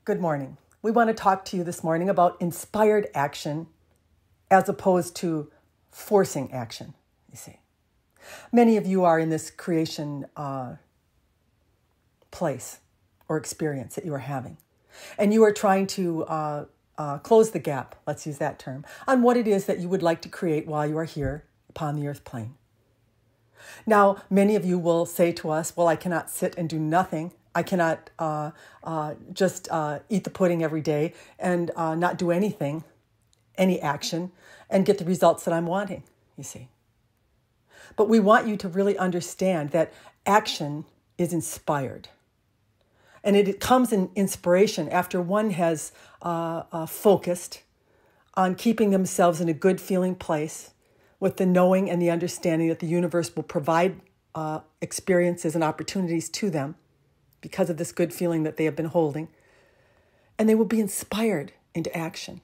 Good morning. We want to talk to you this morning about inspired action as opposed to forcing action, you see. Many of you are in this creation place or experience that you are having. And you are trying to close the gap, let's use that term, on what it is that you would like to create while you are here upon the earth plane. Now, many of you will say to us, well, I cannot sit and do nothing. I cannot just eat the pudding every day and not do anything, any action, and get the results that I'm wanting, you see. But we want you to really understand that action is inspired. And it comes in inspiration after one has focused on keeping themselves in a good feeling place with the knowing and the understanding that the universe will provide experiences and opportunities to them because of this good feeling that they have been holding. And they will be inspired into action.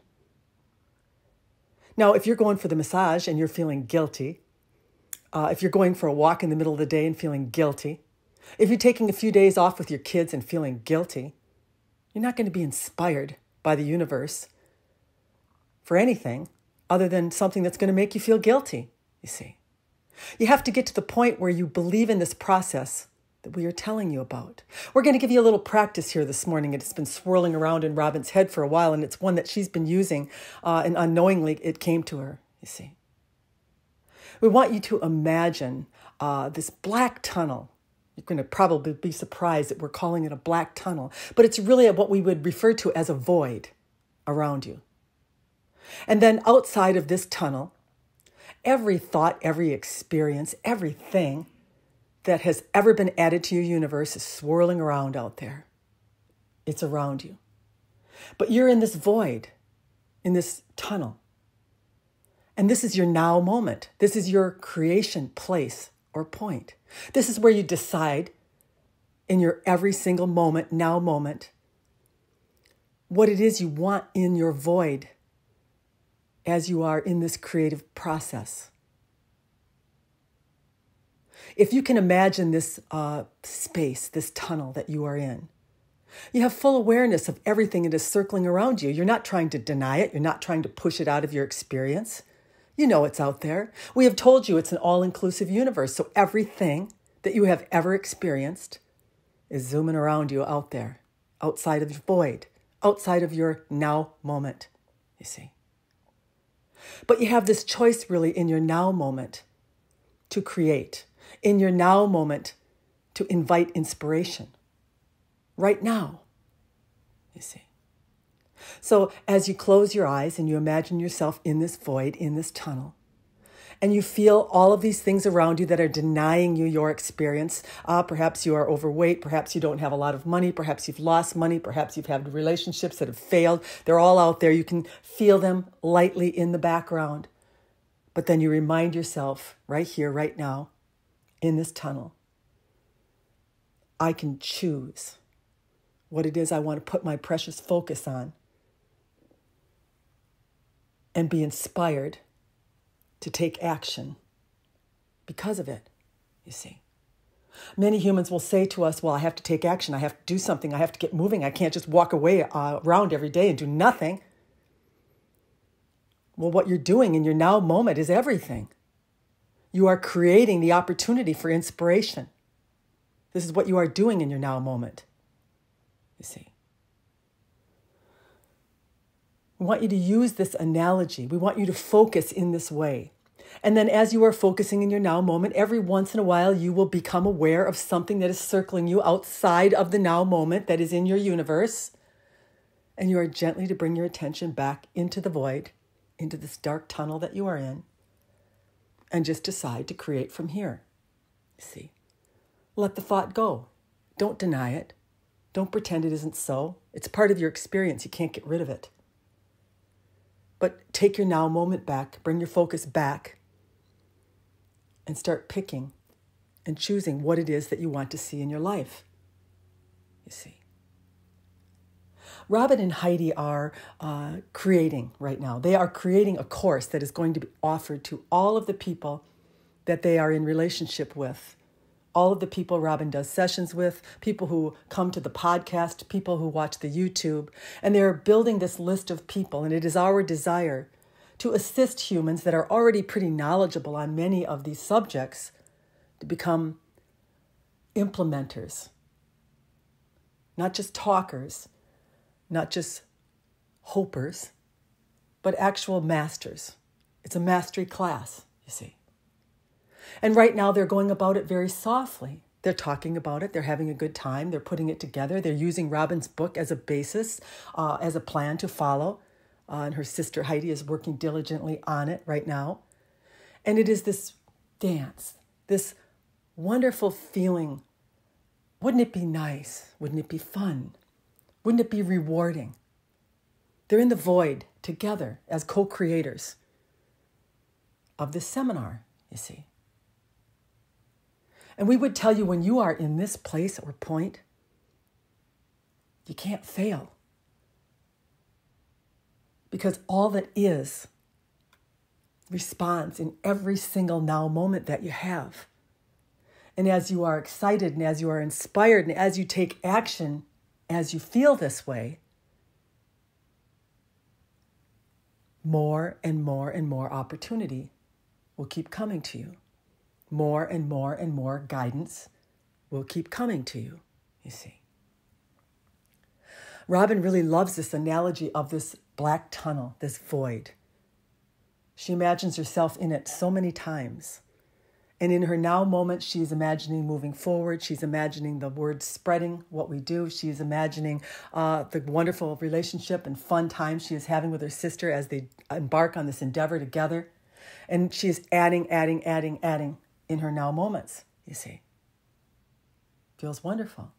Now, if you're going for the massage and you're feeling guilty, if you're going for a walk in the middle of the day and feeling guilty, if you're taking a few days off with your kids and feeling guilty, you're not going to be inspired by the universe for anything other than something that's going to make you feel guilty, you see. You have to get to the point where you believe in this process that we are telling you about. We're going to give you a little practice here this morning. It's been swirling around in Robin's head for a while, and it's one that she's been using, and unknowingly it came to her, you see. We want you to imagine this black tunnel. You're going to probably be surprised that we're calling it a black tunnel, but it's really what we would refer to as a void around you. And then outside of this tunnel, every thought, every experience, everything that has ever been added to your universe is swirling around out there. It's around you. But you're in this void, in this tunnel. And this is your now moment. This is your creation place or point. This is where you decide in your every single moment, now moment, what it is you want in your void as you are in this creative process. If you can imagine this space, this tunnel that you are in, you have full awareness of everything that is circling around you. You're not trying to deny it. You're not trying to push it out of your experience. You know it's out there. We have told you it's an all-inclusive universe. So everything that you have ever experienced is zooming around you out there, outside of your void, outside of your now moment, you see. But you have this choice really in your now moment to create, in your now moment to invite inspiration. Right now, you see. So as you close your eyes and you imagine yourself in this void, in this tunnel, and you feel all of these things around you that are denying you your experience. Perhaps you are overweight. Perhaps you don't have a lot of money. Perhaps you've lost money. Perhaps you've had relationships that have failed. They're all out there. You can feel them lightly in the background. But then you remind yourself right here, right now, in this tunnel, I can choose what it is I want to put my precious focus on and be inspired to take action because of it, you see. Many humans will say to us, well, I have to take action. I have to do something. I have to get moving. I can't just walk away around every day and do nothing. Well, what you're doing in your now moment is everything. You are creating the opportunity for inspiration. This is what you are doing in your now moment, you see. We want you to use this analogy. We want you to focus in this way. And then as you are focusing in your now moment, every once in a while, you will become aware of something that is circling you outside of the now moment that is in your universe. And you are gently to bring your attention back into the void, into this dark tunnel that you are in, and just decide to create from here. See? Let the thought go. Don't deny it. Don't pretend it isn't so. It's part of your experience. You can't get rid of it. But take your now moment back, bring your focus back, and start picking and choosing what it is that you want to see in your life, you see. Robin and Heidi are creating right now. They are creating a course that is going to be offered to all of the people that they are in relationship with all of the people Robin does sessions with, people who come to the podcast, people who watch the YouTube, and they're building this list of people, and it is our desire to assist humans that are already pretty knowledgeable on many of these subjects to become implementers, not just talkers, not just hopers, but actual masters. It's a mastery class, you see. And right now they're going about it very softly. They're talking about it. They're having a good time. They're putting it together. They're using Robin's book as a basis, as a plan to follow. And her sister Heidi is working diligently on it right now. And it is this dance, this wonderful feeling. Wouldn't it be nice? Wouldn't it be fun? Wouldn't it be rewarding? They're in the void together as co-creators of this seminar, you see. And we would tell you when you are in this place or point, you can't fail. Because all that is responds in every single now moment that you have. And as you are excited and as you are inspired and as you take action, as you feel this way, more and more and more opportunity will keep coming to you. More and more and more guidance will keep coming to you, you see. Robin really loves this analogy of this black tunnel, this void. She imagines herself in it so many times. And in her now moment, she's imagining moving forward. She's imagining the word spreading what we do. She's imagining the wonderful relationship and fun time she is having with her sister as they embark on this endeavor together. And she is adding in her now moments, you see. Feels wonderful.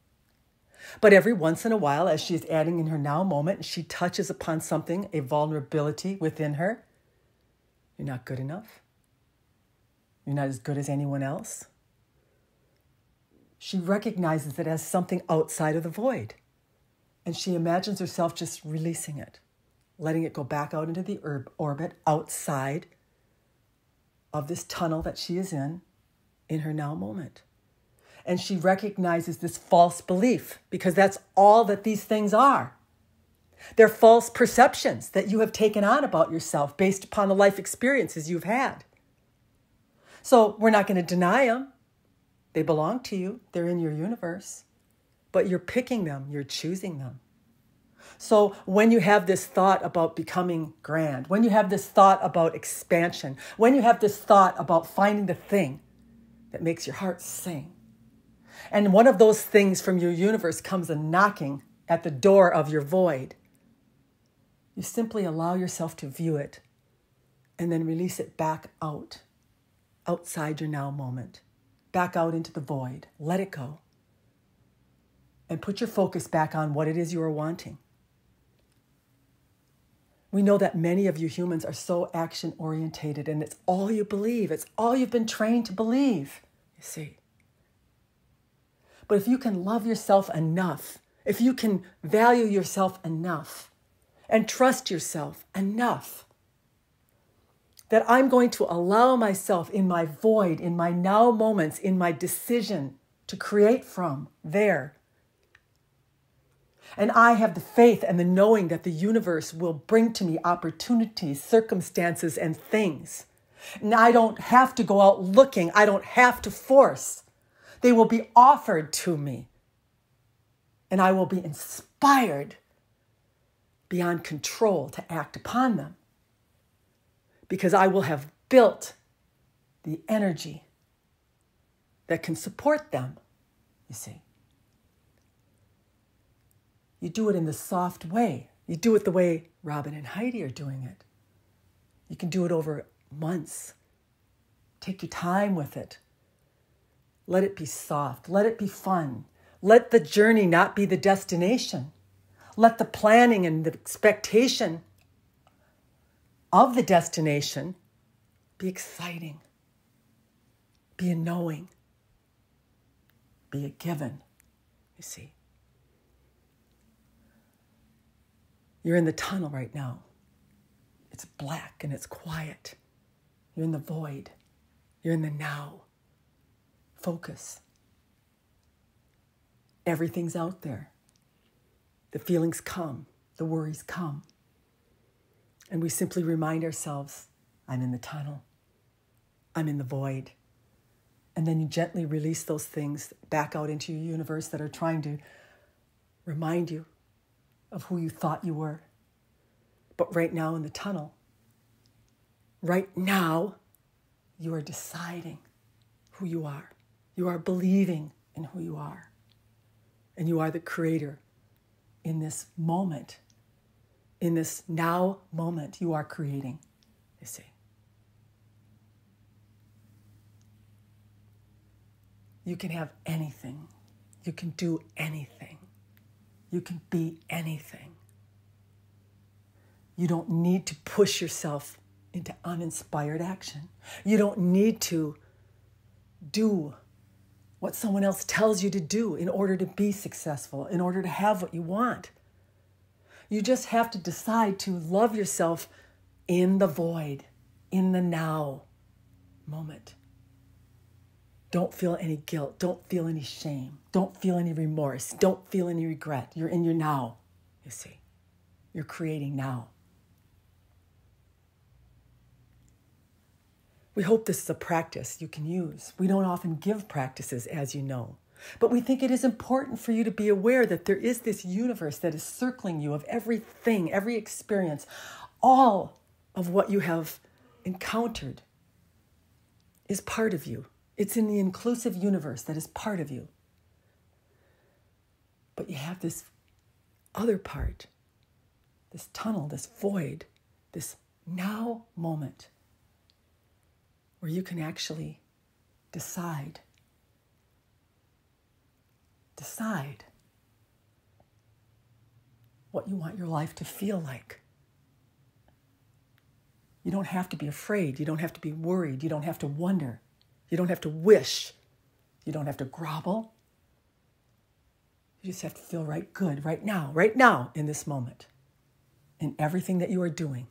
But every once in a while, as she is adding in her now moment, she touches upon something, a vulnerability within her. You're not good enough. You're not as good as anyone else. She recognizes it as something outside of the void. And she imagines herself just releasing it, letting it go back out into the orbit outside of this tunnel that she is in her now moment. And she recognizes this false belief because that's all that these things are. They're false perceptions that you have taken on about yourself based upon the life experiences you've had. So we're not going to deny them. They belong to you. They're in your universe. But you're picking them. You're choosing them. So when you have this thought about becoming grand, when you have this thought about expansion, when you have this thought about finding the thing that makes your heart sing, and one of those things from your universe comes a knocking at the door of your void, you simply allow yourself to view it and then release it back out, outside your now moment, back out into the void. Let it go. And put your focus back on what it is you are wanting. We know that many of you humans are so action-orientated, and it's all you believe. It's all you've been trained to believe, you see. But if you can love yourself enough, if you can value yourself enough, and trust yourself enough, that I'm going to allow myself in my void, in my now moments, in my decision to create from there. And I have the faith and the knowing that the universe will bring to me opportunities, circumstances, and things. And I don't have to go out looking. I don't have to force. They will be offered to me. And I will be inspired beyond control to act upon them. Because I will have built the energy that can support them, you see. You do it in the soft way. You do it the way Robin and Heidi are doing it. You can do it over months. Take your time with it. Let it be soft. Let it be fun. Let the journey not be the destination. Let the planning and the expectation of the destination be exciting. Be a knowing. Be a given, you see. You're in the tunnel right now. It's black and it's quiet. You're in the void. You're in the now. Focus. Everything's out there. The feelings come, the worries come. And we simply remind ourselves, I'm in the tunnel. I'm in the void. And then you gently release those things back out into your universe that are trying to remind you of who you thought you were. But right now in the tunnel, right now, you are deciding who you are. You are believing in who you are. And you are the creator in this moment. In this now moment, you are creating, you see. You can have anything. You can do anything. You can be anything. You don't need to push yourself into uninspired action. You don't need to do what someone else tells you to do in order to be successful, in order to have what you want. You just have to decide to love yourself in the void, in the now moment. Don't feel any guilt. Don't feel any shame. Don't feel any remorse. Don't feel any regret. You're in your now, you see. You're creating now. We hope this is a practice you can use. We don't often give practices, as you know. But we think it is important for you to be aware that there is this universe that is circling you of everything, every experience, all of what you have encountered is part of you. It's in the inclusive universe that is part of you. But you have this other part, this tunnel, this void, this now moment where you can actually decide what you want your life to feel like. You don't have to be afraid. You don't have to be worried. You don't have to wonder. You don't have to wish. You don't have to grovel. You just have to feel good right now in this moment, in everything that you are doing.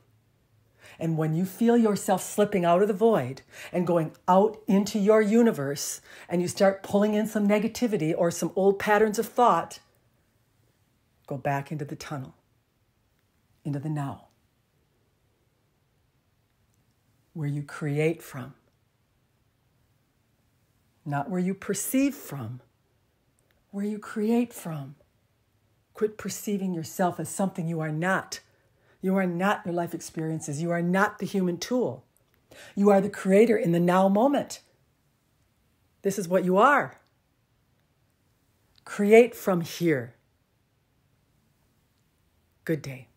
And when you feel yourself slipping out of the void and going out into your universe, and you start pulling in some negativity or some old patterns of thought, go back into the tunnel, into the now, where you create from, not where you perceive from, where you create from. Quit perceiving yourself as something you are not. You are not your life experiences. You are not the human tool. You are the creator in the now moment. This is what you are. Create from here. Good day.